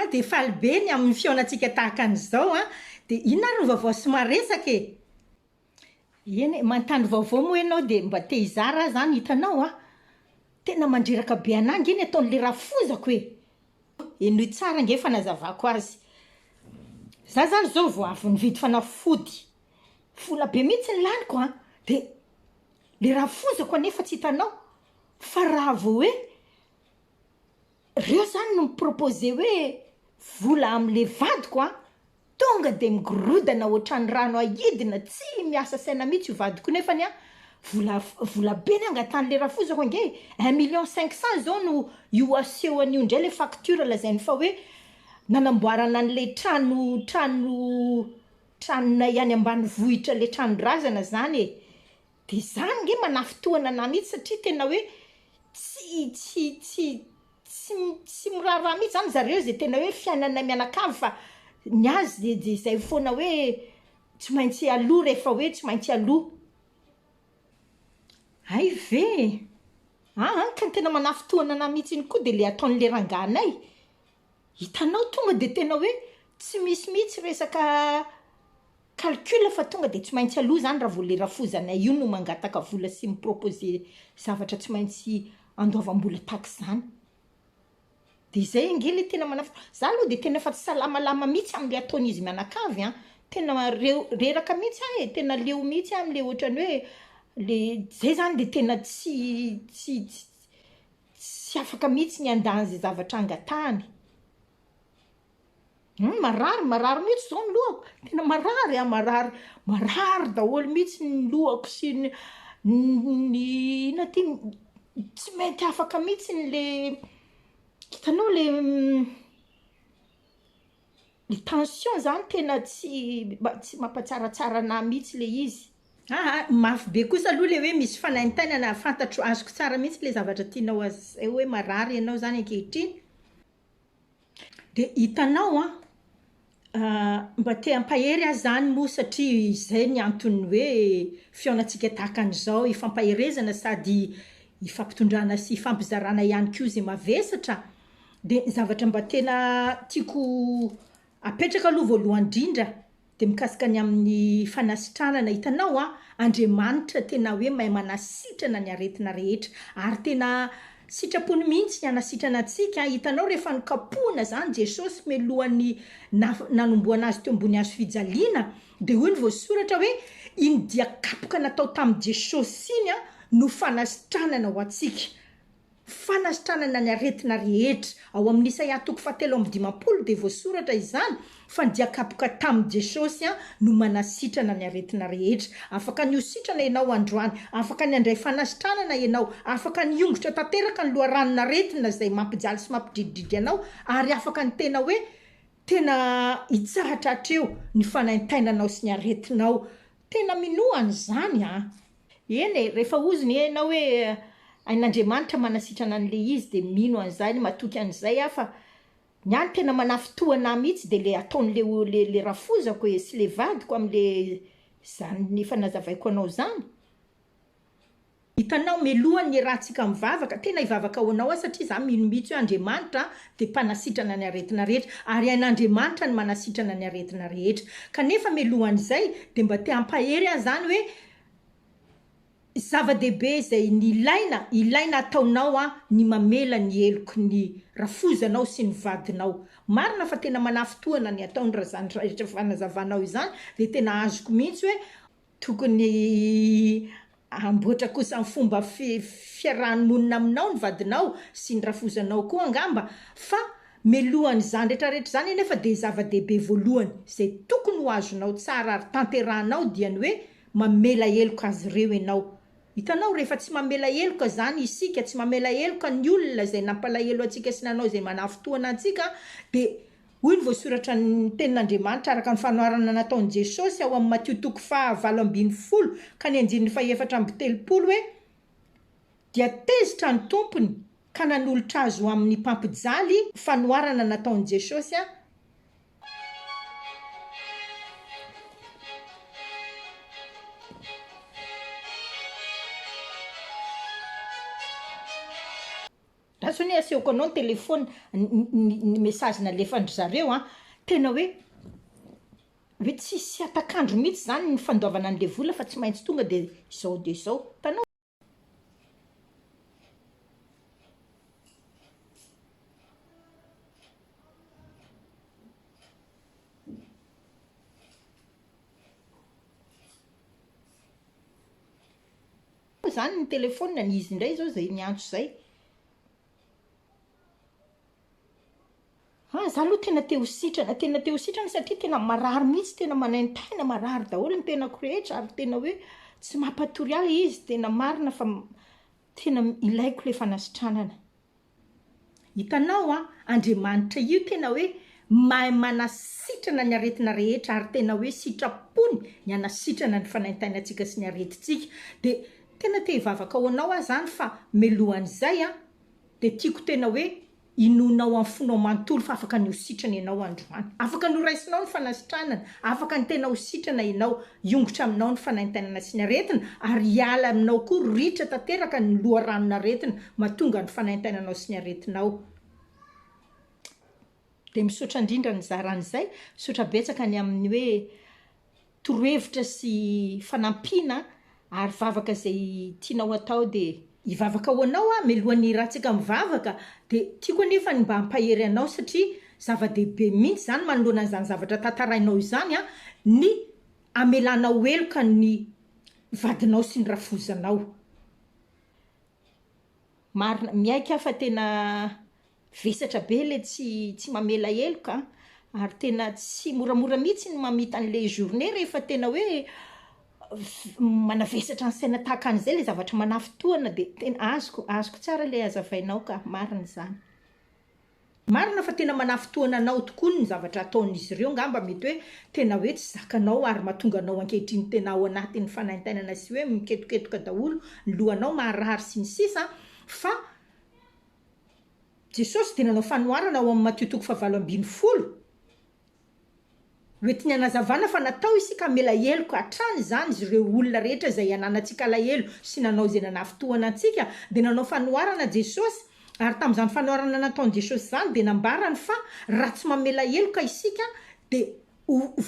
dia falibeny amin'ny fionatsika tahaka an'izao dia inona ary no vaovao somary resaka e? Eny manontany vaovao moa ianao dia mba te hizara zany hitanao tena mandreraka be anahy iny ataon'le rafozako e. Enoy tsara nge fanazavako azy. Za zany zao vao avy nividy fanafody. Vola be mihitsy ny laniko dia le rafozako anefa tsy hitanao. Fa raha vao hoe reo zany no mipropose hoe vola amin'le vadiko tonga dia migorodana ohatran'ny rano ahidina tsy miasa saina mihitsy io vadiko nefany vola be ny angatan'le rafozako ange 1,500,000 zao no io aseho an'io indray le facture lazainy fa hoe nanamboarana an'le tranona ihany ambanivohitra le tranon-drazana zany e. Dia zany nge manafitohana anahy mihitsy satria tena hoe tsy miraharaha mihitsy zany zareo izay tena hoe fiainana mianakavy fa ny azy dia izay foana hoe tsy maintsy aloha rehefa hoe tsy maintsy aloha. Ay ve? Ka ny tena manafitohana anahy mihitsy iny koa dia le ataon'le ranganay. Hitanao tonga dia tena hoe tsy misy mihitsy resaka calcul fa tonga dia tsy maintsy aloha zany raha vao le rafozanay io no mangataka vola sy mipropose zavatra tsy maintsy andoavam-bola tahaka izany. Dia izay ange le tena za aloha dia tena efa tsy salamalama mihitsy amin'le ataon'izy mianakavy tena reraka mihitsy e. Tena leo mihitsy amin'le ohatrany hoe zay zany dia tena tsy afaka mihitsy ny andany izay zavatra angatahany. Marary mihitsy zao ny lohako. Tena marary daholo mihitsy ny lohako sy ny tsy mety afaka mihitsy le hitanao le tension zany tena tsy mampatsaratsara anahy mihitsy le izy. Mafy be kosa aloha le hoe misy fanaintainana fantatro azoko tsara mihitsy le zavatra tianao hoe marary ianao zany ankehitriny. Dia hitanao mba te hampahery azy zany moa satria izay ny antony hoe fionatsika tahaka an'izao ifampaherezana sady ifampitondrana sy ifampizarana ihany koa izay mavesatra. Dia zavatra mba tena tiako apetraka aloha voalohany indrindra dia mikasika ny amin'ny fanasitranana. Hitanao Andriamanitra tena hoe mahay manasitrana ny aretina rehetra ary tena sitrapony mihitsy ny anasitrana antsika. Hitanao rehefa nokapohana zany Jesosy mialohan'ny nanomboana azy teo ambony hazo fijaliana dia hoy ny voasoratra hoe iny dia kapoka natao tamin'i Jesosy iny no fanasitranana ho antsika. Fanasitranana ny aretina rehetra. Ao amin'ny Isaia 7:15 dia voasoratra izany fa ny dia kapoka tamin'i Jesosy no manasitrana ny aretina rehetra. Afaka ny hositrana ianao androany, afaka ny andray fanasitranana ianao, afaka ny ongotra tanteraka ny loharanona aretina izay mampijaly sy mampidrididry anao ary afaka ny tena hoe tena hitsahatra eo ny fanaintainanao sy ny aretinao. Tena minoana izany Eny rehefa oziny ianao hoe ain'Andriamanitra manasitrana an'le izy dia mino an'izany matoky an'izay fa ny any tena manafitohana mihitsy dia le ataon'le rafozako sy le vadiko amin'le zany ny fanazavaiko anao zany. Hitanao melohan'ny rahantsika mivavaka tena hivavaka ho anao satria za mino mihitsy hoe Andriamanitra dia mpanasitrana ny aretina rehetra ary ain'Andriamanitra ny manasitrana ny aretina rehetra. Kanefa melohan'izay dia mba te hampahery zany hoe zava-dehibe izay ny ilaina ataonao ny mamela ny heloko ny rafozanao sy ny vadinao. Marina fa tena manafitohana ny ataony raha zany rehetra fanazavanao izany dia tena azoko mihitsy hoe tokony amboatra kosa ny fomba fiarahany-monina aminao ny vadinao sy ny rafozanao koa angamba. Fa melohan'izany rehetrarehetra zany nefa dia zava-dehibe voalohany izay tokony ho azonao tsara ary tanterahanao dia ny hoe mamela heloka azy ireo ianao. Hitanao rehefa tsy mamela heloka zany isika, tsy mamela heloka ny olona izay nampalahelo antsika sy nanao izay manafitohana antsika dia hoy ny voasoratra ny tenin'Andriamanitra araka ny fanoharana nataon'i Jesosy ao amin'ny Matthieu 7:20 ka ny 9:30 hoe dia tezitra ny tompony ka nanolotra azy ho amin'ny mpampijaly fanoharana nataon'i Jesosy Asony asehoko anao ny telefôna ny message nalefandry zareo tena hoe tsy atakandro mihitsy zany ny fandoavana an'le vola fa tsy maintsy tonga dia izao dia izao. Tanao zany ny telefôna ny izy indray zao zay niantso zay. Za aloha tena te ho sitrana satria tena marary mihitsy, tena manaintaina marary daholo ny tenako rehetra ary tena hoe tsy mampatory ahy izy, tena marina fa tena ilaiko le fanasitranana. Hitanao Andriamanitra io tena hoe mahay manasitrana ny aretina rehetra ary tena hoe sitrapony ny anasitrana ny fanaintainantsika sy ny aretintsika. Dia tena te hivavaka ho anao zany fa milohan'izay dia tiako tena hoe inonao amin'ny fonao manontolo fa afaka ny ho sitrana ianao androany. Afaka ny ho raisinao ny fanasitranana, afaka ny tena ho sitrana ianao, iongotra aminao ny fanaintainana sy ny aretina ary hiala aminao koa ritra tanteraka ny loharanon'aretina mahatonga ny fanaintainanao sy ny aretinao. Dia misaotra indrindra ny zaran'izay, misaotra betsaka ny amin'ny hoe torohevitra sy fanampiana ary vavaka izay tianao atao dia hivavaka ho anao mialohan'ny rahantsika mivavaka dia tiako anefa ny mba hampahery anao satria zava-dehibe mihitsy zany manoloana an'izany zavatra tantarainao izany ny amelanao heloka ny vadinao sy ny rafozanao. Marina miaika fa tena vesatra be le tsy mamela heloka ary tena tsy moramora mihitsy ny mamita an'le journée rehefa tena hoe manavesatra ny saina tahaka an'izay le zavatra manafotoana dia tena azoko tsara le azavainao ka marina zany. Marina fa tena manafotoana anao tokoa ny zavatra ataon'izy ireo ngamba mety hoe tena hoe tsy zakanao ary mahatonga anao ankehitriny tena ao anatin'ny fanaintainana sy hoe miketoketoka daholo ny lohanao maharary sy ny sisa fa Jesosy dia nanao fanoharana ao amin'ny Mateo 7:20 hoentiny hanazavana fa natao isika hamela heloka hatrany zany izy ireo olona rehetra izay hananantsika alahelo sy nanao izay nanafotoana antsika dia nanao fanoharana Jesosy ary tamin'izany fanoharana nataon'i Jesosy zany dia nambarany fa raha tsy mamela heloka isika dia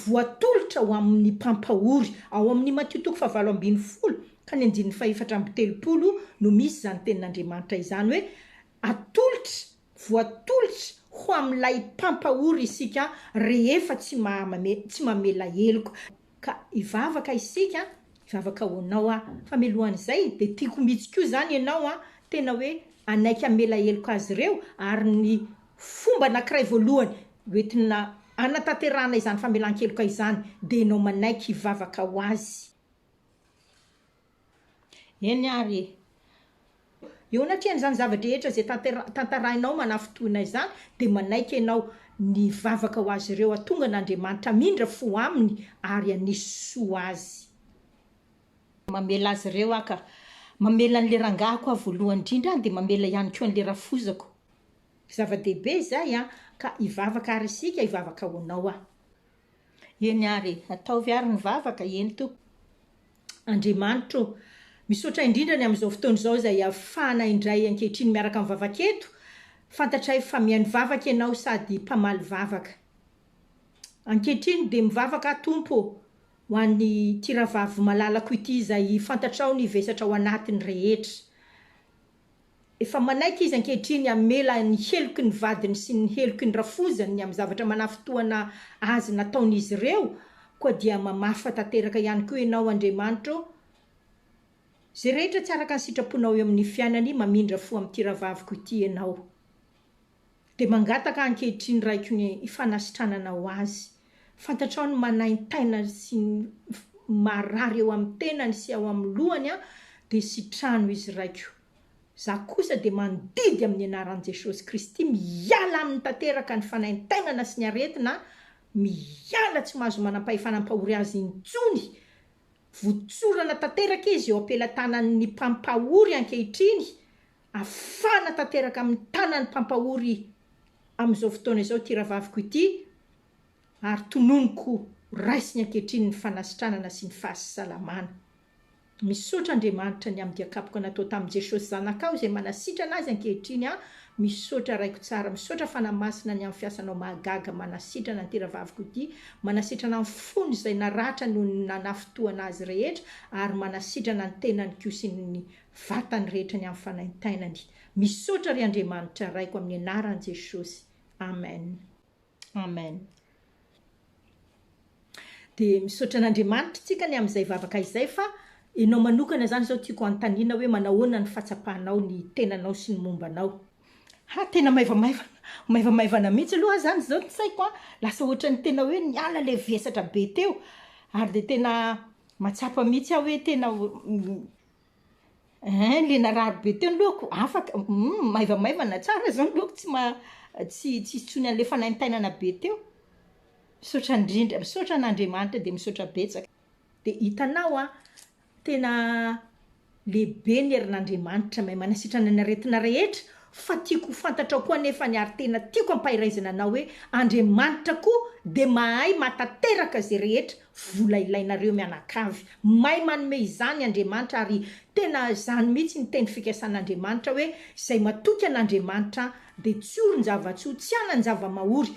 voatolotra ho amin'ny mpampahory ao amin'ny Mateo 7:20 ka ny 9:4 no misy zany tenin'Andriamanitra izany hoe atolotra voatolotra ho amin'ilay mpampahory isika rehefa tsy mamela heloka. Ka hivavaka isika, hivavaka ho anao fa mialohan'izay dia tiako mihitsy koa zany ianao tena hoe anaiky hamela heloka azy ireo ary ny fomba anankiray voalohany hoentina anatanterahana izany famelan-keloka izany dia ianao manaiky hivavaka ho azy. Eny ary eo anatrian'izany zavatra rehetra izay tantarainao manafotoana izany dia manaiky ianao ny vavaka ho azy ireo atonga n'Andriamanitra mindra fo aminy ary anisy soa azy. Mamela azy ireo ka mamela an'le rangahako voalohany indrindra dia mamela ihany koa an'le rafozako. Zava-dehibe izay ka hivavaka ary isika hivavaka ho anao Eny ary ataovy ary ny vavaka eny to. Andriamanitra misaotra indrindra ny amin'izao fotoana izao izay ahafahana indray ankehitriny miaraka amin'ny vavaka eto. Fantatray fa mihaino vavaka ianao sady mpamaly vavaka. Ankehitriny dia mivavaka tompo ho an'ny tiravavy malalako ity izay fantatrao ny vesatra ao anatiny rehetra. Efa manaiky izy ankehitriny hamela ny heloky ny vadiny sy ny heloky ny rafozany amin'ny zavatra manafotoana azy nataon'izy ireo koa dia mamafa tanteraka ihany koa ianao Andriamanitra. Zay rehetra tsy araka ny sitraponao eo amin'ny fiainany mamindra fo amin'ny tiravaviko ity ianao. Dia mangataka ankehitriny raiko ny fanasitranana ho azy. Fantatrao ny manaintaina sy marary eo amin'ny tenany sy ao amin'ny lohany dia sitrano izy raiko. Za kosa dia mandidy amin'ny anaran'i Jesosy Kristy miala amin'ny tanteraka ny fanaintainana sy ny aretina, miala tsy mahazo manampahory azy intsony. Votsorana tanteraka izy eo ampelantanan'ny mpampahory ankehitriny, afana tanteraka amin'ny tanan'ny mpampahory amin'izao fotoana izao tiravaviko ity ary tononoko raisiny ankehitriny ny fanasitranana sy ny fahasalamana. misaotra Andriamanitra ny amin'ny diakapoko natao tamin'i Jesosy zanakao izay manasitrana anazy ankehitriny misaotra raiko tsara, misaotra fanamasina ny amin'ny fiasanao mahagaga manasitrana ny rahavaviko ity, manasitrana ny fony izay naratra no nanafotoana azy rehetra ary manasitrana ny tenany koa sy ny vatany rehetra ny amin'ny fanaintainany. Misaotra ry Andriamanitra raiko amin'ny anaran'i Jesosy. Amen. Amen. Dia misaotra an'Andriamanitra tsika ny amin'izay vavaka izay fa ianao manokana zany zao tiako anontaniana hoe manahoana ny fatsapahanao ny tenanao sy ny mombanao. Tena maivamaivana mihitsy aloha zany zao ny saiko lasa ohatran'ny tena hoe niala le vesatra be teo ary dia tena matsapa mihitsy hoe tena le narary be teo ny lohako afaka maivamaivana tsara zao ny lohako tsy tsony an'le fanaintainana be teo. Misaotra indrindra, misaotra an'Andriamanitra dia misaotra betsaka. Dia hitanao tena lehibe ny herin'Andriamanitra mahay manasitrana ny aretina rehetra fa tiako fantatrao koa nefa ny ary tena tiako ampahirazana anao hoe Andriamanitra koa dia mahay matateraka izay rehetra vola ilainareo mianakavy. Mahay manome izany Andriamanitra ary tena izany mihitsy ny teny fikasan'Andriamanitra hoe izay matoky an'Andriamanitra dia tsy orony zava-tsoa, tsy hanany zava-mahory,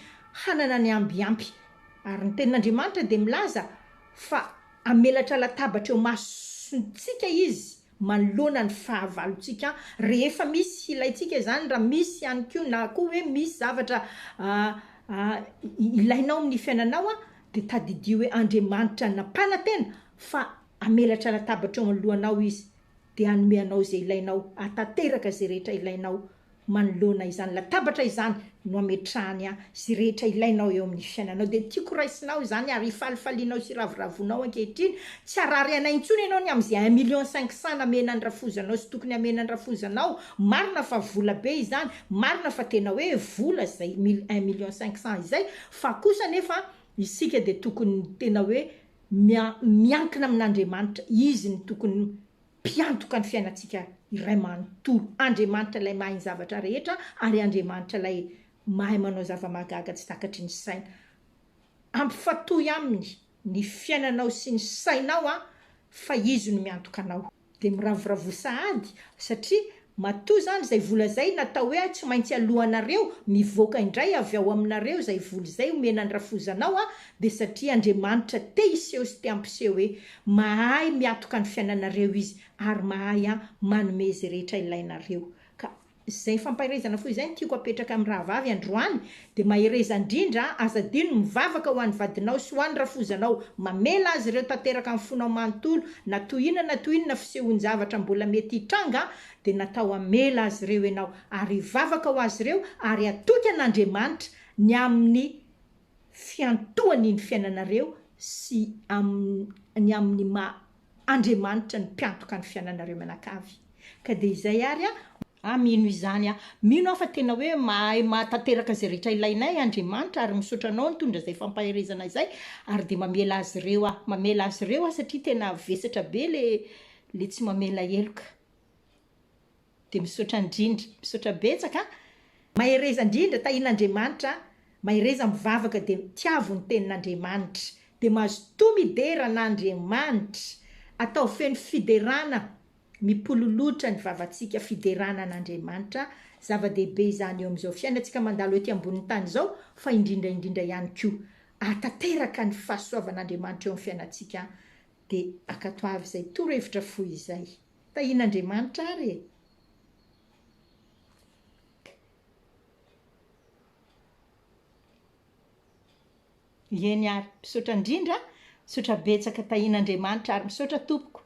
hanana ny ambiampy. Ary ny tenin'Andriamanitra dia milaza fa amelatra latabatra eo masontsika izy manoloana ny fahavalontsika rehefa misy ilaitsika zany raha misy ihany koa na koa hoe misy zavatra ilainao amin'ny fiainanao dia tadidio hoe Andriamanitra nampanantena fa amelatra latabatra eo manoloanao izy dia hanome anao izay ilainao, atateraka izay rehetra ilainao manoloana izany latabatra izany no ametrahany sy rehetra ilainao eo amin'ny fiainanao. Dia tiako raisinao izany ary falifalianao sy raviravonao ankehitriny tsy arary anay intsony ianao ny amin'izay 1,500,000 namenany rafozanao sy tokony amenany rafozanao. Marina fa vola be izany, marina fa tena hoe vola izay 1,500,000 izay fa kosa nefa isika dia tokony tena hoe miankina amin'Andriamanitra, izy ny tokony mpiantoka ny fiainantsika iray manontolo. Andriamanitra ilay mahay ny zavatra rehetra ary Andriamanitra ilay mahay manao zava-mahagaga tsy takatry ny saina. Ampifatoy aminy ny fiainanao sy ny sainao fa izy no miantoka anao. Dia miravoravo sahady satria matoa zany izay vola izay natao hoe tsy maintsy alohanareo mivoaka indray avy ao aminareo izay vola izay omenany rafozanao dia satria Andriamanitra te hiseho sy te ampiseho hoe mahay miantoka ny fiainanareo izy ary mahay manome izay rehetra ilainareo. Ka izay fampahirizana foy izay tiako apetraka amin'ny Rahavavy androany dia mahereza indrindra azadino mivavaka ho an'ny vadinao sy ho an'ny rafozanao, mamela azy ireo tanteraka amin'ny fonao manontolo na toinona fisehoany zavatra mbola mety hitranga dia natao amela azy ireo ianao ary hivavaka ho azy ireo ary atoky an'Andriamanitra ny amin'ny fiantohany ny fiainanareo sy ny amin'ny Andriamanitra ny mpiantoka ny fiainanareo mianakavy. Ka dia izay ary mino izany mino fa tena hoe mahay matateraka izay rehetra ilainay Andriamanitra ary misaotra anao nitondra izay fampahirizana izay ary dia mamela azy ireo satria tena vesatra be le tsy mamela heloka. Dia misaotra indrindra, misaotra betsaka mahereza indrindra tahian'Andriamanitra, mahereza mivavaka dia tiavo ny tenin'Andriamanitra dia mahazo tomidera n'Andriamanitra atao feno fiderana mipololotra ny vavantsika fiderana an'Andriamanitra. Zava-dehibe izany eo amin'izao fiainantsika mandalo ety ambonin'ny tany izao fa indrindra ihany koa atateraka ny fahasoavan'Andriamanitra eo amin'ny fiainantsika dia akato avy izay torohevitra foy izay. Tahian'Andriamanitra ary eny ary misaotra indrindra, misaotra betsaka tahian'Andriamanitra ary misaotra tompoko.